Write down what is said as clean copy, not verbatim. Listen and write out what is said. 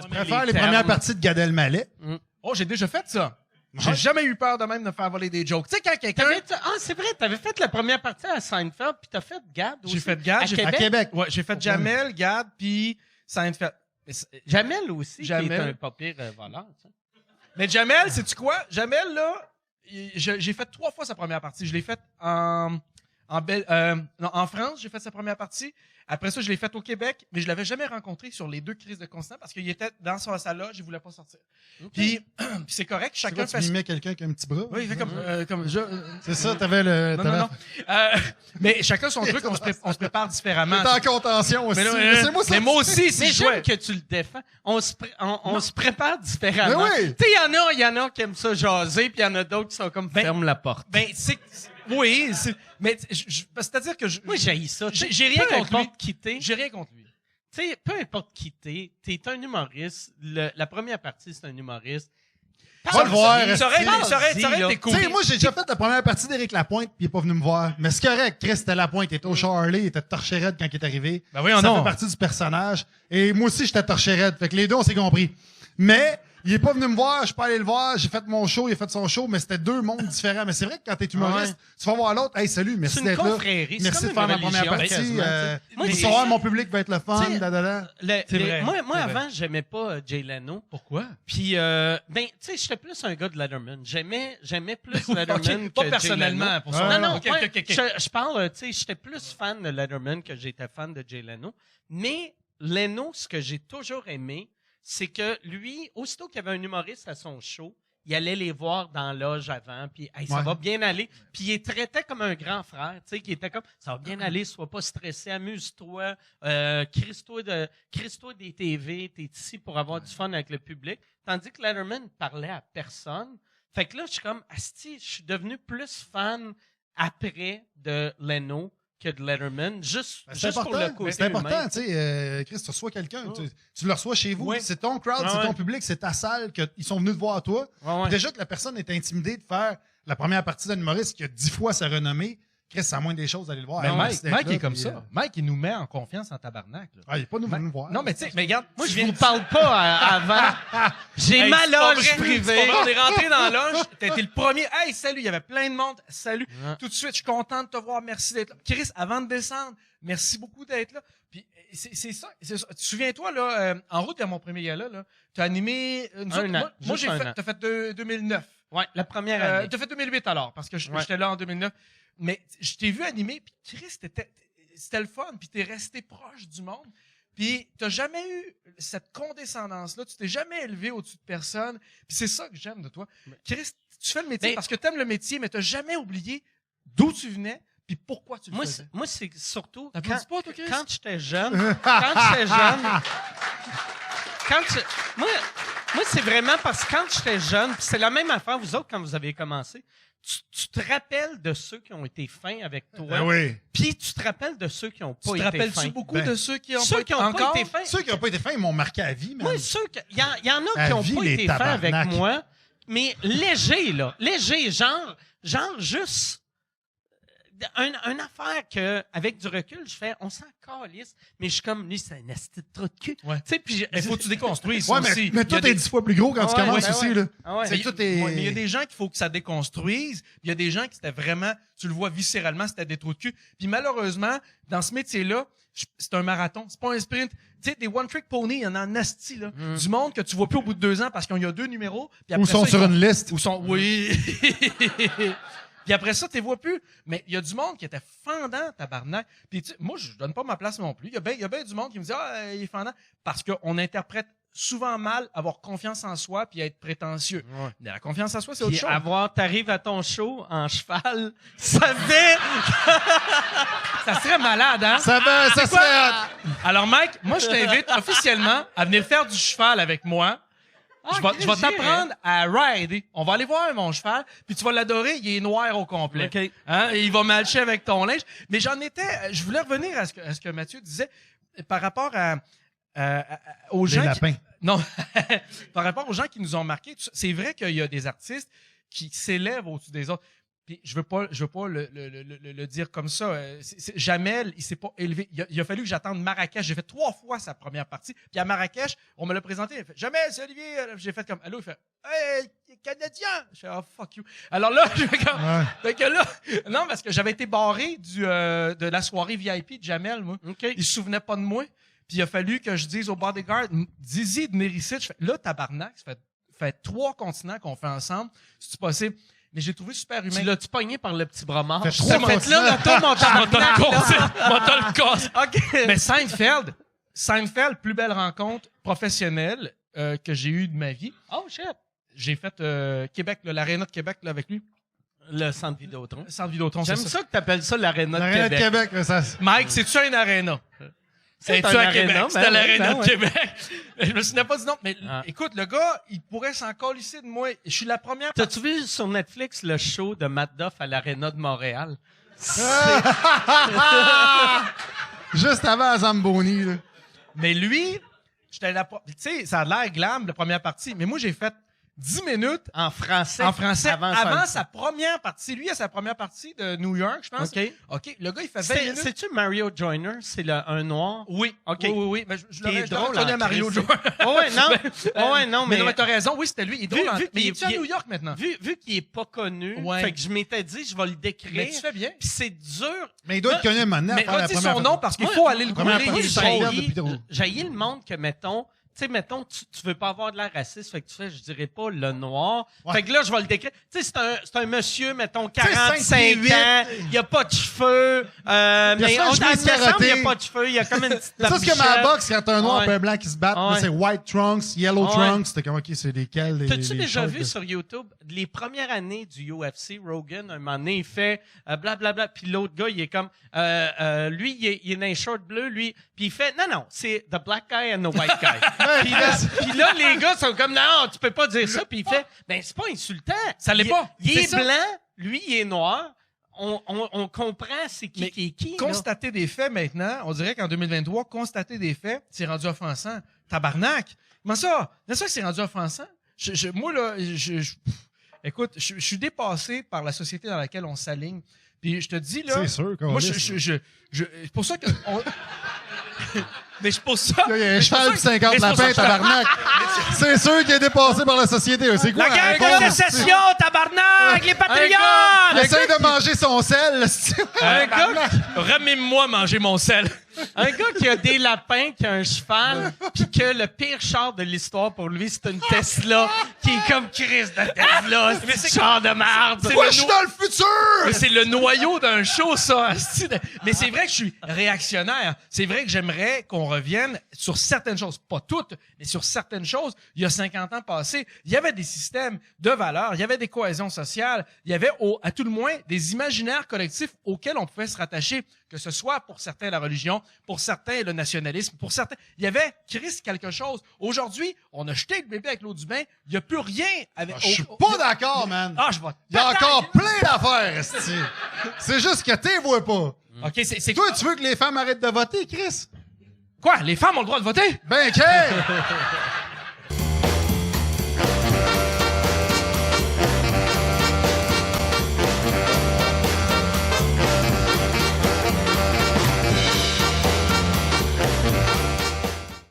Je préfère les premières parties de Gad Elmaleh. Oh, j'ai déjà fait ça. J'ai jamais eu peur de même de me faire voler des jokes. Tu sais, quand quelqu'un... C'est vrai, t'avais fait la première partie à Seinfeld, puis t'as fait Gad aussi. J'ai fait Gad. À Québec. Ouais, j'ai fait Jamel, Gad, puis Seinfeld. Jamel aussi, Jamel. qui est un pas pire voleur. Ça. Mais Jamel, sais-tu quoi? Jamel, là, j'ai fait 3 fois sa première partie. Je l'ai faite en France, j'ai fait sa première partie. Après ça, je l'ai faite au Québec, mais je l'avais jamais rencontré sur les 2 crises de Constant parce qu'il était dans sa salle là, je voulais pas sortir. Okay. Puis c'est correct, chacun fait... Tu mimais quelqu'un avec un petit bras? Oui, il fait comme c'est ça, t'avais le... Non. Mais chacun son truc, on se prépare différemment. T'es en contention aussi. Mais moi aussi, c'est j'aime que tu le défends. On se prépare différemment. Mais oui. Tu sais, il y en a qui aiment ça jaser, puis il y en a d'autres qui sont comme ferme la porte. Oui, mais c'est-à-dire que moi j'ai ça. J'ai rien contre lui. Quitter. J'ai rien contre lui. Tu sais, peu importe quitter, t'es un humoriste. La première partie, c'est un humoriste. Va le voir. Ça aurait été cool. Tu sais, moi, j'ai déjà fait la première partie d'Éric Lapointe, puis il est pas venu me voir. Mais c'est correct. Chris, c'était Lapointe. Il était au Charlie, il était torché raide quand il est arrivé. Ben oui, ça fait partie du personnage. Et moi aussi, j'étais torché raide. Fait que les deux, on s'est compris. Mais... il est pas venu me voir, je suis pas allé le voir, j'ai fait mon show, il a fait son show, mais c'était 2 mondes différents. Mais c'est vrai que quand t'es humoriste, tu vas voir l'autre, hey, salut, merci d'être là. Merci de faire ma première partie. Bonsoir, mon public va être le fun. Moi, avant, j'aimais pas Jay Leno. Pourquoi? Puis, tu sais, j'étais plus un gars de Letterman. J'aimais plus Letterman que pas personnellement, pour ça. Non, je parle, tu sais, j'étais plus fan de Letterman que j'étais fan de Jay Leno. Mais Leno, ce que j'ai toujours aimé, c'est que lui, aussitôt qu'il y avait un humoriste à son show, il allait les voir dans la loge avant, puis hey, ça va bien aller. Puis il les traitait comme un grand frère, tu sais, qui était comme ça va bien aller, sois pas stressé, amuse-toi, crisse-toi des TV, t'es ici pour avoir du fun avec le public. Tandis que Letterman parlait à personne. Fait que là, je suis comme, asti, je suis devenu plus fan après de Leno que de Letterman, juste pour le côté c'est important, humain. tu sais, Chris, tu reçois quelqu'un, tu le reçois chez vous, c'est ton crowd, c'est ton public, c'est ta salle, ils sont venus te voir toi. Déjà que la personne est intimidée de faire la première partie d'un humoriste qui a 10 fois sa renommée, Chris, c'est la moindre des choses d'aller le voir. Mais Mike est comme ça. Mike, il nous met en confiance en tabarnak. Là. Ah, il est pas venu nous voir. Non, mais tu sais, mais regarde, moi, je vous parle pas avant. J'ai ma loge privée. On est rentré dans la loge. T'as été le premier. Hey, salut. Il y avait plein de monde. Salut. Tout de suite, je suis content de te voir. Merci d'être là. Chris, avant de descendre, merci beaucoup d'être là. Puis, c'est ça. Souviens-toi, là, en route vers mon premier gala, là, t'as animé, moi, t'as fait 2009. Ouais, la première année. T'as fait 2008 alors, parce que j'étais là en 2009. Mais je t'ai vu animer, puis Chris, c'était le fun, puis t'es resté proche du monde. Puis t'as jamais eu cette condescendance-là, tu t'es jamais élevé au-dessus de personne. Puis c'est ça que j'aime de toi. Chris, tu fais le métier parce que t'aimes le métier, mais t'as jamais oublié d'où tu venais puis pourquoi tu le faisais. Moi, c'est surtout quand j'étais jeune. Moi, c'est vraiment parce que quand j'étais jeune, puis c'est la même affaire, vous autres, quand vous avez commencé, tu te rappelles de ceux qui ont été fins avec toi. Ben oui. Puis tu te rappelles de ceux qui n'ont pas été fins. Tu te rappelles-tu beaucoup de ceux qui n'ont pas été fins? Ceux qui n'ont pas été fins, ils m'ont marqué à vie. Moi, il y en a qui n'ont pas été fins avec moi, mais léger, là. Léger, genre juste... Une affaire que, avec du recul, je fais, on s'en calisse, mais je suis comme, lui, c'est un asti de trou de cul. Ouais. Tu sais, puis il faut que tu déconstruises ouais, aussi. Mais tout est 10 fois plus gros quand tu commences aussi, là. Mais il y a des gens qu'il faut que ça déconstruise. Il y a des gens qui c'était vraiment, tu le vois viscéralement, c'était des trous de cul. Puis malheureusement, dans ce métier-là, c'est un marathon, c'est pas un sprint. Tu sais, des one-trick pony, il y en a en asti, là. Du monde que tu vois plus au bout de 2 ans parce qu'il y a 2 numéros. Puis après ou sont sur une liste. Oui. Puis après ça, tu les vois plus. Mais il y a du monde qui était fendant, tabarnak. Puis moi, je donne pas ma place non plus. Il y a bien du monde qui me dit « Ah, il est fendant ». Parce qu'on interprète souvent mal avoir confiance en soi puis être prétentieux. Ouais. Mais la confiance en soi, c'est autre chose. T'arrives à ton show en cheval, ça fait... Ça serait malade, hein? Ça serait... Alors, Mike, moi, je t'invite officiellement à venir faire du cheval avec moi. Je vais t'apprendre à rider. On va aller voir mon cheval, puis tu vas l'adorer, il est noir au complet. Okay. Hein? Il va matcher avec ton linge. Mais je voulais revenir à ce que Mathieu disait par rapport aux gens non, par rapport aux gens qui nous ont marqués. C'est vrai qu'il y a des artistes qui s'élèvent au-dessus des autres. Puis je veux pas le dire comme ça. Jamel, il s'est pas élevé. Il a fallu que j'attende Marrakech. J'ai fait 3 fois sa première partie. Puis à Marrakech, on me l'a présenté. Il a fait Jamel, c'est Olivier. J'ai fait comme allô. Il fait hey, Canadien. Je fais oh fuck you. Alors là, je fais comme fait que là, non parce que j'avais été barré de la soirée VIP de Jamel. Moi, il se souvenait pas de moi. Puis il a fallu que je dise au bodyguard, dis-y de venir ici. Je fais là tabarnak. Ça fait 3 continents qu'on fait ensemble. C'est possible. Mais j'ai trouvé super humain. Tu l'as-tu pogné par le petit bras mort? Fait Ça trois fait là, l'auto, mon tabarnak, là. OK. Mais Seinfeld, plus belle rencontre professionnelle que j'ai eue de ma vie. Oh, shit. J'ai fait Québec, l'Aréna de Québec là, avec lui. Le Centre Vidéotron. Centre Vidéotron, J'aime c'est ça que t'appelles ça l'Aréna de L'Aréna Québec. de Québec, là, ça... Mike, c'est-tu un aréna? C'est-tu à Québec? C'était l'Aréna de Québec. Je me souviens pas du nom. Mais écoute, le gars, il pourrait s'en colisser de moi. Je suis la première... T'as-tu vu sur Netflix le show de Matt Duff à l'Aréna de Montréal? Juste avant à Zamboni, là. Mais lui, j'étais là... Tu sais, ça a l'air glam, la première partie. Mais moi, j'ai fait 10 minutes En français. avant sa première partie. Lui, il a sa première partie de New York, je pense. OK. Le gars, il fait 20 minutes. C'est-tu Mario Joyner? C'est un noir? Oui. OK. Oui. Mais je l'aurais drôle reconnu en à Mario Christ. Joyner. non. Mais t'as raison. Oui, c'était lui. Il est drôle. Vu Mais il est à qu'il- New York maintenant? Vu qu'il est pas connu, Ouais. fait que je m'étais dit, je vais le décrire. Mais tu fais bien. Puis c'est dur. Mais il doit être connu maintenant. Mais faire la redis première son fois. nom parce qu'il Moi- faut aller le Première googler. partie, Il est c'est drôle. Seinfeld depuis drôle. J'haïs le monde que, mettons, tu veux pas avoir de l'air raciste, fait que tu fais, je dirais pas le noir. Ouais. Fait que là, je vais le décrire. Tu sais, c'est un monsieur, mettons, sais, 45 5'8". ans, il a pas de cheveux, mais ça, on je vais il karaté. a pas de cheveux, il a comme une petite C'est ça, c'est comme à la boxe, quand t'as un noir Ouais. et un blanc qui se battent, là, Ouais. c'est white trunks, yellow Ouais. trunks, c'était comme, OK, c'est lesquels, les T'as-tu les déjà shorts vu de- sur YouTube les premières années du UFC, Rogan, un moment donné, il fait blablabla, puis l'autre gars, il est comme, lui, il est dans les shorts bleus, lui, puis il fait, non, c'est the black guy and the white guy. Puis là, les gars sont comme, non, tu peux pas dire ça, puis il fait, ben, c'est pas insultant. Ça l'est pas. Il C'est est ça. blanc, lui, il est noir. On comprend c'est Mais qui est qui. là. Constater des faits maintenant, on dirait qu'en 2023, constater des faits, c'est rendu offensant. Tabarnak! Comment ça? C'est ça que c'est rendu offensant? Moi, là, écoute, je suis dépassé par la société dans laquelle on s'aligne. Puis je te dis, là... C'est sûr, Moi, câlisse. c'est pour ça que... Mais c'est pour ça... Il y a un mais c'est pour cheval ça pis que- 50 mais c'est pour ça lapins, que je- tabarnak. C'est sûr qu'il est dépassé par la société. C'est quoi? La guerre un de con? sécession, tabarnak, les Il patriotes! essaye de manger son sel. Un gars Remets-moi manger mon sel. Un gars qui a des lapins, qui a un cheval, puis que le pire char de l'histoire pour lui, c'est une Tesla, qui est comme Chris de Tesla, c'est char de merde. Moi, je suis dans le futur! Mais c'est le noyau d'un show, ça. asti. Mais c'est vrai que je suis réactionnaire. C'est vrai que j'aimerais qu'on revienne sur certaines choses. Pas toutes, mais sur certaines choses. Il y a 50 ans passés, il y avait des systèmes de valeurs, il y avait des cohésions sociales, il y avait, à tout le moins, des imaginaires collectifs auxquels on pouvait se rattacher, que ce soit pour certains la religion, pour certains le nationalisme, pour certains... Il y avait, Christ, quelque chose. Aujourd'hui, on a jeté le bébé avec l'eau du bain, il n'y a plus rien avec... Je suis pas d'accord, man. Ah, je vais... Il y a encore plein d'affaires, esti. C'est juste que t'es vois pas. OK, c'est Toi, tu veux que les femmes arrêtent de voter, Chris? Quoi? Les femmes ont le droit de voter? Ben, OK!